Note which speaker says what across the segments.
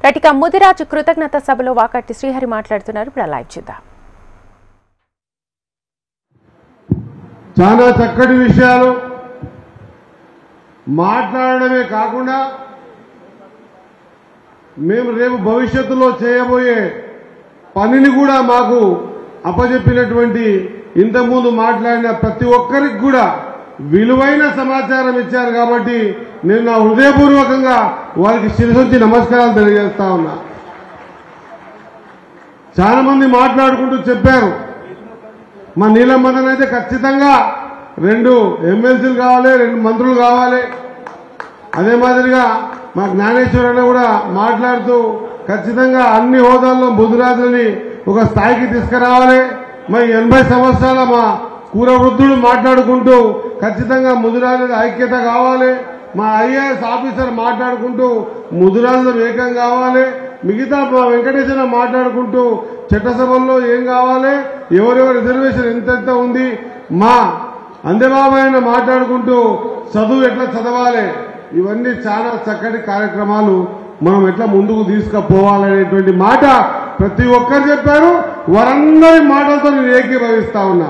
Speaker 1: కటిక ముదిరాజు కృతజ్ఞత సభలో వాకట్టి శ్రీహరి మాట్లాడుతున్నారు. ఇప్పుడు లైవ్ చూద్దాం.
Speaker 2: చాలా చక్కటి విషయాలు మాట్లాడడమే కాకుండా మేము రేపు భవిష్యత్తులో చేయబోయే పనిని కూడా మాకు అప్పజెప్పినటువంటి ఇంతకుముందు మాట్లాడిన ప్రతి ఒక్కరికి కూడా విలువైన సమాచారం ఇచ్చారు. కాబట్టి నేను నా హృదయపూర్వకంగా వారికి శిరసొంచి నమస్కారాలు తెలియజేస్తా ఉన్నా. చాలా మంది మాట్లాడుకుంటూ చెప్పారు, మా నీలం మదన్ అయితే ఖచ్చితంగా 2 ఎమ్మెల్సీలు కావాలి, 2 మంత్రులు కావాలి. అదే మాదిరిగా మా జ్ఞానేశ్వరన్న కూడా మాట్లాడుతూ ఖచ్చితంగా అన్ని హోదాల్లో ముదిరాజులని ఒక స్థాయికి తీసుకురావాలి. మరి 80 సంవత్సరాల మా కూర వృద్ధుడు మాట్లాడుకుంటూ ఖచ్చితంగా ముదిరాజుల ఐక్యత కావాలి. మా ఐఏఎస్ ఆఫీసర్ మాట్లాడుకుంటూ ముదిరాజుల ఏకం కావాలి. మిగతా మా వెంకటేశ్వర మాట్లాడుకుంటూ చట్టసభల్లో ఏం కావాలి, ఎవరెవరు రిజర్వేషన్ ఎంతెంత ఉంది, మా అందెబాబాయన మాట్లాడుకుంటూ చదువు ఎట్లా చదవాలి. ఇవన్నీ చాలా చక్కటి కార్యక్రమాలు మనం ఎట్లా ముందుకు తీసుకుపోవాలనేటువంటి మాట ప్రతి ఒక్కరు చెప్పారు. వారందరి మాటలతో నేను ఏకీభవిస్తా ఉన్నా.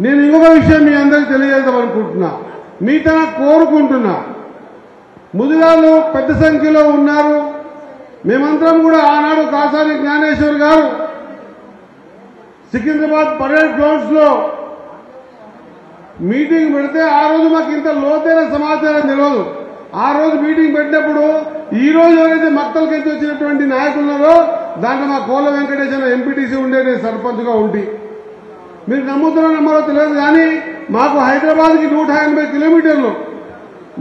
Speaker 2: నేను ఇంకొక విషయం మీ అందరికీ తెలియజేద్దామనుకుంటున్నా, మీ తన కోరుకుంటున్నా. ముదిరాలు పెద్ద సంఖ్యలో ఉన్నారు. మేమందరం కూడా ఆనాడు కాసాని జ్ఞానేశ్వర్ గారు సికింద్రాబాద్ పరేడ్ గ్రౌండ్స్ లో మీటింగ్ పెడితే ఆ రోజు మాకు ఇంత లోతైన సమాచారం తెలియదు. ఆ రోజు మీటింగ్ పెట్టినప్పుడు ఈ రోజు ఎవరైతే మక్తలకెత్తి వచ్చినటువంటి నాయకులున్నారో దాంట్లో మా కోల వెంకటేశ్వర ఎంపీటీసీ ఉండే, నేను సర్పంచ్ గా ఉండి. మీరు నమ్ముతున్నారో నమ్మరో తెలియదు కానీ మాకు హైదరాబాద్కి 180 కిలోమీటర్లు.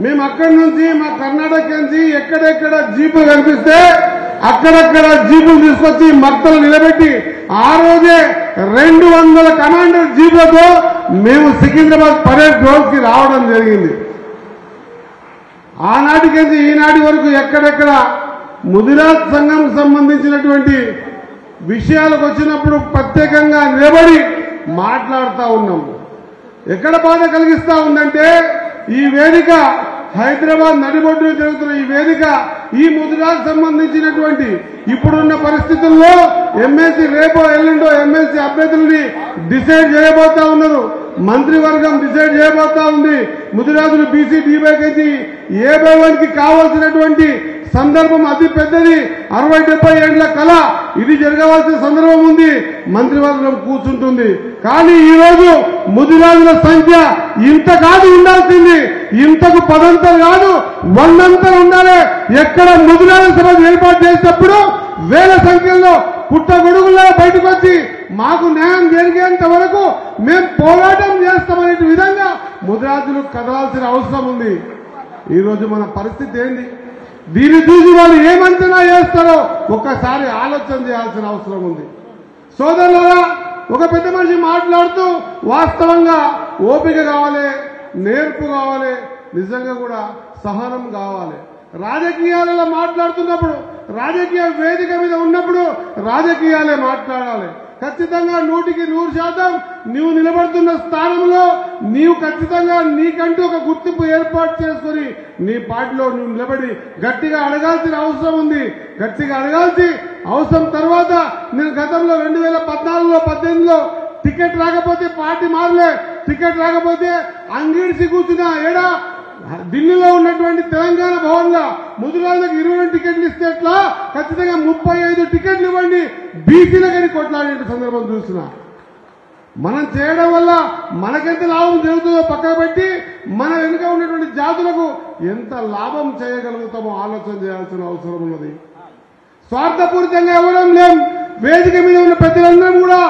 Speaker 2: మేము అక్కడి నుంచి మా కర్ణాటక నుంచి ఎక్కడెక్కడ జీపులు కనిపిస్తే అక్కడక్కడ జీపులు తీసుకొచ్చి మక్తలు నిలబెట్టి ఆ రోజే 200 కమాండర్ జీపులతో మేము సికింద్రాబాద్ పరేడ్ గ్రౌండ్ కి రావడం జరిగింది. ఆనాటికి ఈనాటి వరకు ఎక్కడెక్కడ ముదిరాజ్ సంఘం సంబంధించినటువంటి విషయాలకు వచ్చినప్పుడు ప్రత్యేకంగా నిలబడి మాట్లాడుతూ ఉన్నాము. ఎక్కడ బాధ కలిగిస్తా ఉందంటే ఈ వేదిక హైదరాబాద్ నడిబొడ్డున జరుగుతున్న ఈ వేదిక ఈ ముదిరాజ్ సంబంధించినటువంటి ఇప్పుడున్న పరిస్థితుల్లో ఎమ్మెల్సీ రేపో ఎల్లుండో ఎమ్మెల్సీ అభ్యర్థుల్ని డిసైడ్ చేయబోతా ఉన్నారు. మంత్రివర్గం డిసైడ్ చేయబోతా ఉంది. ముదిరాజులు బీసీ డీబైకి ఏ1కి కావాల్సినటువంటి సందర్భం అతి పెద్దది. 60-70 ఏళ్ల కళ ఇది జరగవలసిన సందర్భం ఉంది. మంత్రివర్గం కూర్చుంటుంది. కానీ ఈ రోజు ముదిరాజుల సంఖ్య ఇంత కాదు ఉండాల్సింది, ఇంతకు 10 కాదు 100 ఉండాలి. ఎక్కడ ముదిరాజుల సభ ఏర్పాటు చేసేటప్పుడు వేల సంఖ్యలో పుట్టగొడుగుల్లో బయటకు వచ్చి మాకు న్యాయం జరిగేంత వరకు మేము పోరాటం చేస్తామనే విధంగా ముదిరాజులు కదలాల్సిన అవసరం ఉంది. ఈ రోజు మన పరిస్థితి ఏంది? దీన్ని చూసి వాళ్ళు ఏమంచనా చేస్తారో ఒక్కసారి ఆలోచన చేయాల్సిన అవసరం ఉంది. సోదరులారా, ఒక పెద్ద మనిషి మాట్లాడుతూ వాస్తవంగా ఓపిక కావాలి, నేర్పు కావాలి, నిజంగా కూడా సహనం కావాలి. రాజకీయాలలో మాట్లాడుతున్నప్పుడు, రాజకీయ వేదిక మీద ఉన్నప్పుడు రాజకీయాలే మాట్లాడాలి. ఖచ్చితంగా 100% నీవు నిలబడుతున్న స్థానంలో నీవు ఖచ్చితంగా నీకంటూ ఒక గుర్తింపు ఏర్పాటు చేసుకుని నీ పార్టీలో నువ్వు నిలబడి గట్టిగా అడగాల్సిన అవసరం ఉంది. గట్టిగా అడగాల్సి అవసరం తర్వాత నేను గతంలో 2014లో 18లో టికెట్ రాకపోతే పార్టీ మారలే. టికెట్ రాకపోతే అంగిడిసి కూర్చున్నా ఏడా ఢిల్లీలో ఉన్నటువంటి తెలంగాణ భవన్ లో ముదిరాజులకు 20 టికెట్లు ఇస్తే ఎట్లా, ఖచ్చితంగా 35 టికెట్లు ఇవ్వండి బీసీలకని కొట్లాడే సందర్భం చూస్తున్నా. మనం చేయడం వల్ల మనకెంత లాభం జరుగుతుందో పక్కన పెట్టి మన వెనుక ఉన్నటువంటి జాతులకు ఎంత లాభం చేయగలుగుతామో ఆలోచన చేయాల్సిన అవసరం ఉన్నది. స్వార్థపూరితంగా ఇవ్వడం లేం. వేదిక మీద ఉన్న ప్రజలందరం కూడా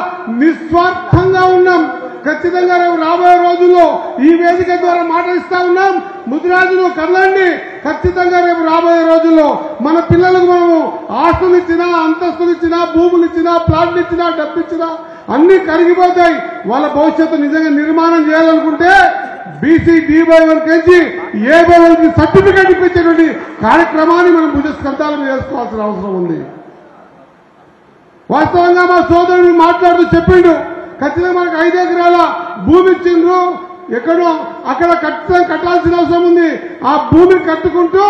Speaker 2: నిస్వార్థంగా ఉన్నాం. ఖచ్చితంగా రేపు రాబోయే రోజుల్లో ఈ వేదిక ద్వారా మాట్లాడిస్తా ఉన్నాం. ముదిరాజులు కదలండి. ఖచ్చితంగా రేపు రాబోయే రోజుల్లో మన పిల్లలకు మనము ఆస్తులు ఇచ్చినా, అంతస్తులు ఇచ్చినా, భూములు ఇచ్చినా, ప్లాట్లు ఇచ్చినా, డబ్బు ఇచ్చినా అన్ని కరిగిపోతాయి. వాళ్ళ భవిష్యత్తు నిజంగా నిర్మాణం చేయాలనుకుంటే బీసీ D/1 నుంచి A/1కి సర్టిఫికేట్ ఇప్పించేటువంటి కార్యక్రమాన్ని మనం భుజస్కంధాల మీద చేసుకోవాల్సిన అవసరం ఉంది. వాస్తవంగా మా సోదరుడు మాట్లాడుతూ చెప్పిండు, ఖచ్చితంగా మనకు 5 ఎకరాల భూమి ఇచ్చిండ్రు, ఎక్కడో అక్కడ కట్టాల్సిన అవసరం ఉంది. ఆ భూమిని కట్టుకుంటూ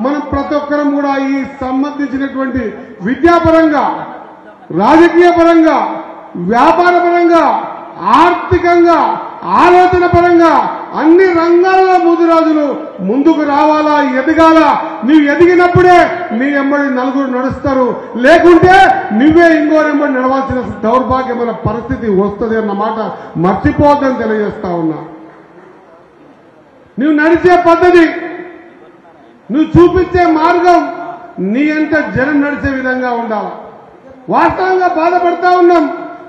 Speaker 2: మనం ప్రతి ఒక్కరం కూడా ఈ సంబంధించినటువంటి విద్యాపరంగా, రాజకీయ పరంగా, వ్యాపార పరంగా, ఆర్థికంగా, ఆలోచన పరంగా అన్ని రంగాల్లో ముదిరాజులు ముందుకు రావాలా, ఎదగాల. నీవు ఎదిగినప్పుడే నీ ఎంబడి నలుగురు నడుస్తారు, లేకుంటే నువ్వే ఇంకోరెంబడి నడవాల్సిన దౌర్భాగ్యమైన పరిస్థితి వస్తుంది అన్న మాట మర్చిపోద్దని తెలియజేస్తా ఉన్నా. నువ్వు నడిచే పద్ధతి, నువ్వు చూపించే మార్గం నీ అంత జనం నడిచే విధంగా ఉండాలి. వాస్తవంగా బాధపడతా ఉన్నాం.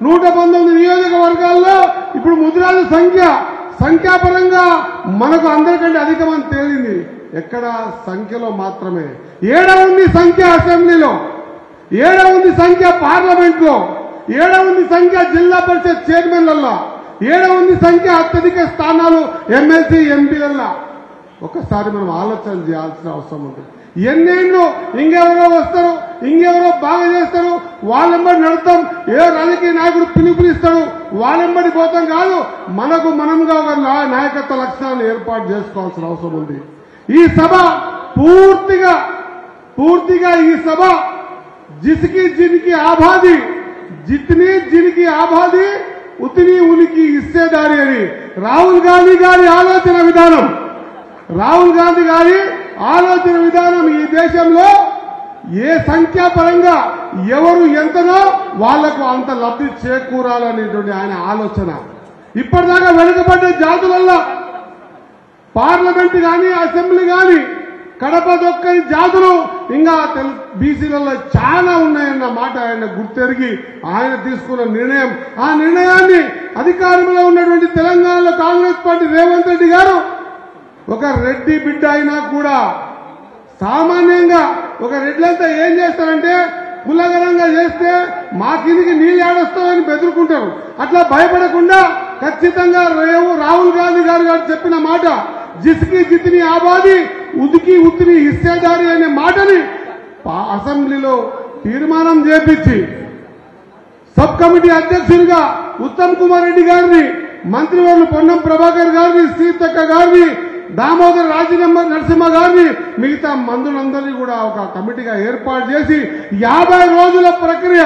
Speaker 2: 119 నియోజకవర్గాల్లో ఇప్పుడు ముదిరాజు సంఖ్యాపరంగా మనకు అందరికంటే అధికమని తేలింది. ఎక్కడ సంఖ్యలో మాత్రమే. 7వ ఉంది సంఖ్య అసెంబ్లీలో, 7వ ఉంది సంఖ్య పార్లమెంట్లో, 7వ ఉంది సంఖ్య జిల్లా పరిషత్ చైర్మన్లల్లో, 7వ ఉంది సంఖ్య అత్యధిక స్థానాలు ఎమ్మెల్సీ ఎంపీలల్లో. ఒకసారి మనం ఆలోచన చేయాల్సిన అవసరం ఉంది. ఎన్నేళ్ళు ఇంకెవరో వస్తారు, ఇంకెవరో బాగా చేస్తారు, వాళ్ళెంబడి నడుస్తాం, ఏ రాజకీయ నాయకుడు పిలుపునిస్తాడు వాళ్ళెంబడి పోతాం కాదు. మనకు మనంగా ఒక నాయకత్వ లక్షణాలను ఏర్పాటు చేసుకోవాల్సిన అవసరం ఉంది. ఈ సభ పూర్తిగా ఈ సభ జిస్కి జిన్కి ఆబాది, జిత్ని జిన్కి ఆబాది, ఉతిని ఉనికి ఇచ్చేదారి అని రాహుల్ గాంధీ గారి ఆలోచన విధానం, రాహుల్ గాంధీ గారి ఆలోచన విధానం ఈ దేశంలో ఏ సంఖ్యాపరంగా ఎవరు ఎంతనో వాళ్లకు అంత లబ్ధి చేకూరాలనేటువంటి ఆయన ఆలోచన. ఇప్పటిదాకా వెనుకబడ్డ జాతులలో పార్లమెంట్ కానీ, అసెంబ్లీ కానీ కడప దొక్కని జాతులు ఇంకా బీసీలలో చాలా ఉన్నాయన్న మాట ఆయన గుర్తెరిగి ఆయన తీసుకున్న నిర్ణయం, ఆ నిర్ణయాన్ని అధికారంలో ఉన్నటువంటి తెలంగాణలో కాంగ్రెస్ పార్టీ రేవంత్ రెడ్డి గారు ఒక రెడ్డి బిడ్డ అయినా కూడా సామాన్యంగా ఒక రెడ్లంతా ఏం చేస్తారంటే కులగరంగా చేస్తే మా కిందికి నీళ్ళు ఏడొస్తామని బెదురుకుంటారు. అట్లా భయపడకుండా ఖచ్చితంగా రాహుల్ గాంధీ గారు చెప్పిన మాట జిస్కి జిత్ని ఆబాది, ఉదికి ఉత్తిని హిస్సేదారి అనే మాటని అసెంబ్లీలో తీర్మానం చేపించి సబ్ కమిటీ అధ్యక్షుడిగా ఉత్తమ్ కుమార్ రెడ్డి గారిని, మంత్రివర్యులు పొన్నం ప్రభాకర్ గారిని, సీతక్క గారిని, దామోదర్ నరసింహ గారిని, మిగతా మంత్రులందరినీ కూడా ఒక కమిటీగా ఏర్పాటు చేసి 50 రోజుల ప్రక్రియ.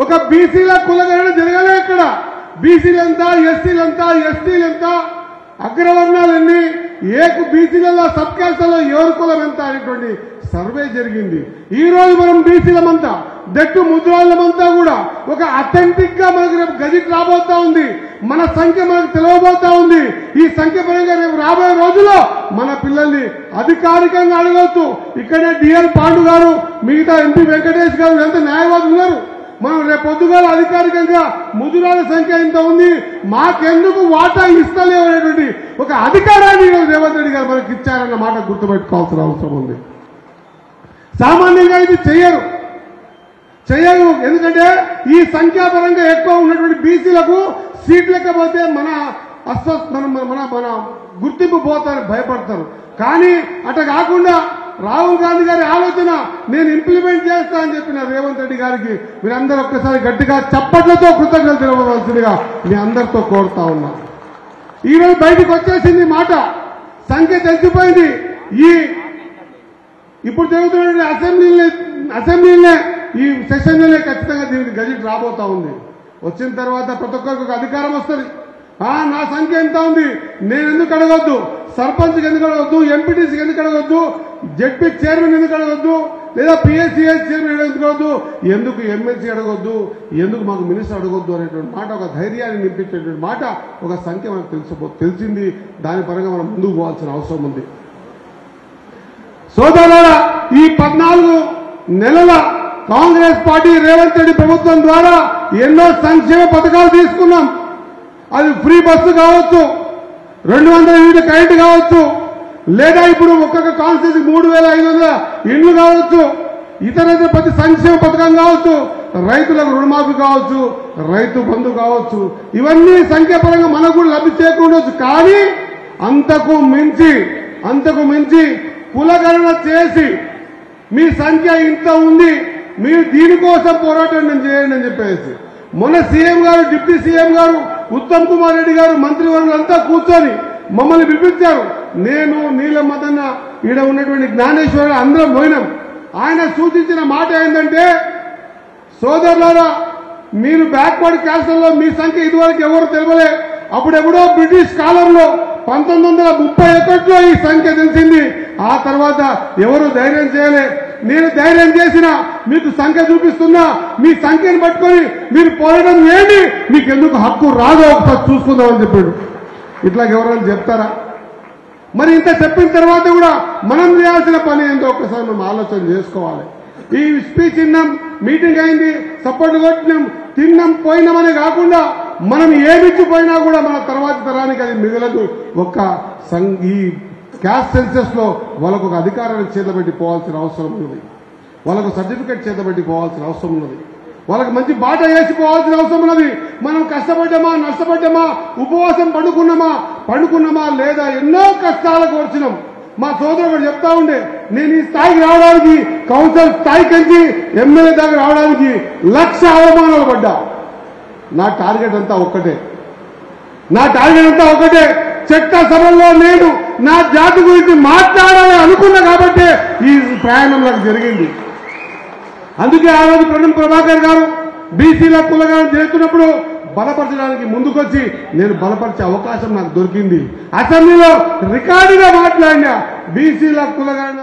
Speaker 2: ఒక బీసీల కులగణన జరగలే. ఇక్కడ బీసీలంతా, ఎస్సీలంతా, ఎస్టీలంతా, అగ్రవర్ణాలన్నీ, బీసీలలో సబ్ క్యాస్ట్లో ఎవరి కులం ఎంత అనేటువంటి సర్వే జరిగింది. ఈ రోజు మనం బీసీలమంతా, దట్టు ముద్రాలమంతా కూడా ఒక అథెంటిక్ గా మనకు రేపు గజెట్ రాబోతా ఉంది. మన సంఖ్య మనకు తెలియబోతా ఉంది. ఈ సంఖ్య పరంగా రేపు రాబోయే రోజుల్లో మన పిల్లల్ని అధికారికంగా అడగవచ్చు. ఇక్కడే డిఎల్ పాండు గారు, మిగతా ఎంపీ వెంకటేష్ గారు ఎంత న్యాయవాదులు ఉన్నారు. మనం రేపు పొద్దుగాల అధికారికంగా ముదిరాల సంఖ్య ఇంత ఉంది, మాకెందుకు వాటా ఇస్తలేవు అనేటువంటి ఒక అధికారాన్ని రేవంత్ రెడ్డి గారు మనకి ఇచ్చారన్న మాట గుర్తుపెట్టుకోవాల్సిన అవసరం ఉంది. సామాన్యంగా ఇది చేయరు. ఎందుకంటే ఈ సంఖ్యాపరంగా ఎక్కువ ఉన్నటువంటి బీసీలకు సీట్లు లేకపోతే మన గుర్తింపు పోతారని భయపడతారు. కానీ అట్లా కాకుండా రాహుల్ గాంధీ గారి ఆలోచన నేను ఇంప్లిమెంట్ చేస్తా అని చెప్పిన రేవంత్ రెడ్డి గారికి మీరందరూ ఒక్కసారి గట్టిగా చప్పట్లతో కృతజ్ఞతలు తెలపవలసిందిగా మీ అందరితో కోరుతా ఉన్నా. ఈరోజు బయటకు వచ్చేసింది మాట, సంఖ్య తెలిసిపోయింది. ఇప్పుడు జరుగుతున్న అసెంబ్లీనే ఈ సెషన్లోనే ఖచ్చితంగా దీనికి గజెట్ రాబోతా ఉంది. వచ్చిన తర్వాత ప్రతి ఒక్కరికి ఒక అధికారం వస్తుంది. నా సంఖ్య ఎంత ఉంది, నేను ఎందుకు అడగొద్దు, సర్పంచ్కి ఎందుకు అడగొద్దు, ఎంపీటీసీకి ఎందుకు అడగొద్దు, జెడ్పీ చైర్మన్ ఎందుకు అడగొద్దు, లేదా పిఎస్సిఎస్ చైర్మన్ ఎందుకు అడగొద్దు, ఎందుకు ఎమ్మెల్సీ అడగొద్దు, ఎందుకు మాకు మినిస్టర్ అడగొద్దు అనేటువంటి మాట, ఒక ధైర్యాన్ని నింపించేటువంటి మాట, ఒక సంఖ్య మనకు తెలిసింది. దాని పరంగా మనం ముందుకు పోవాల్సిన అవసరం ఉంది. సోదరులారా, ఈ 14 నెలల కాంగ్రెస్ పార్టీ రేవంత్ రెడ్డి ప్రభుత్వం ద్వారా ఎన్నో సంక్షేమ పథకాలు తీసుకున్నాం. అది ఫ్రీ బస్సు కావచ్చు, 200 యూనిట్ల కరెంటు కావచ్చు, లేదా ఇప్పుడు ఒక్కొక్క కాన్స్టిట్యూన్సీ 3500 ఇండ్లు కావచ్చు, ఇతర ప్రతి సంక్షేమ పథకం కావచ్చు, రైతులకు రుణమాఫీ కావచ్చు, రైతు బంధు కావచ్చు, ఇవన్నీ సంఖ్యాపరంగా మనకు కూడా లబ్ధి చేకూడవచ్చు. కానీ అంతకు మించి కులగణన చేసి మీ సంఖ్య ఇంత ఉంది, మీరు దీనికోసం పోరాటం చేయండి అని చెప్పేసి మొన్న సీఎం గారు, డిప్యూటీ సీఎం గారు, ఉత్తమ్ కుమార్ రెడ్డి గారు, మంత్రివర్గులంతా కూర్చొని మమ్మల్ని పిలిపించారు. నేను నీలమదన్న ఈడ ఉన్నటువంటి జ్ఞానేశ్వరుడు అందరం పోయినాం. ఆయన సూచించిన మాట ఏంటంటే, సోదరులారా మీరు బ్యాక్వర్డ్ క్యాస్టర్లో మీ సంఖ్య ఇదివరకు ఎవరు తెలియలే. అప్పుడెప్పుడో బ్రిటిష్ కాలంలో 1931లో ఈ సంఖ్య తెలిసింది. ఆ తర్వాత ఎవరు ధైర్యం చేయలే. నేను ధైర్యం చేసిన మీకు సంఖ్య చూపిస్తున్నా, మీ సంఖ్యను పట్టుకొని మీరు పోరాటం చేయండి, మీకు ఎందుకు హక్కు రాదో ఒకసారి చూసుకుందామని చెప్పాడు. ఇట్లా ఎవరైనా చెప్తారా? మరి ఇంత చెప్పిన తర్వాత కూడా మనం చేయాల్సిన పని ఏంటో ఒక్కసారి మనం ఆలోచన చేసుకోవాలి. ఈ స్పీచ్ విన్నాం, మీటింగ్ అయింది, సపోర్ట్ కొట్టినాం, తిన్నాం, పోయినామనే కాకుండా మనం ఏమిచ్చిపోయినా కూడా మన తర్వాతి తరానికి అది మిగలదు. ఈ క్యాస్ట్ సెన్సెస్ లో వాళ్ళకు ఒక అధికారాన్ని చేతబెట్టి పోవాల్సిన అవసరం ఉన్నది. వాళ్ళకు సర్టిఫికెట్ చేతబెట్టి పోవాల్సిన అవసరం ఉన్నది. వాళ్ళకి మంచి బాట వేసిపోవాల్సిన అవసరం ఉన్నది. మనం కష్టపడ్డామా, నష్టపడ్డామా, ఉపవాసం పండుకున్నామా లేదా ఎన్నో కష్టాలకు వచ్చినాం. మా సోదరుడు చెప్తా ఉండే, నేను ఈ స్థాయికి రావడానికి, కౌన్సిల్ స్థాయికి వచ్చి ఎమ్మెల్యే దాకా రావడానికి 1,00,000 అవమానాలు పడ్డా. నా టార్గెట్ అంతా ఒక్కటే. చట్ట సభల్లో నేను నా జాతి గురించి మాట్లాడాలని అనుకున్నా కాబట్టి ఈ ప్రయాణం నాకు జరిగింది. అందుకే ఆ రోజు ప్రణం ప్రభాకర్ గారు బీసీల కులగానం చేస్తున్నప్పుడు బలపరచడానికి ముందుకొచ్చి నేను బలపరిచే అవకాశం నాకు దొరికింది. అసెంబ్లీలో రికార్డుగా మాట్లాడినా బీసీల కులగాన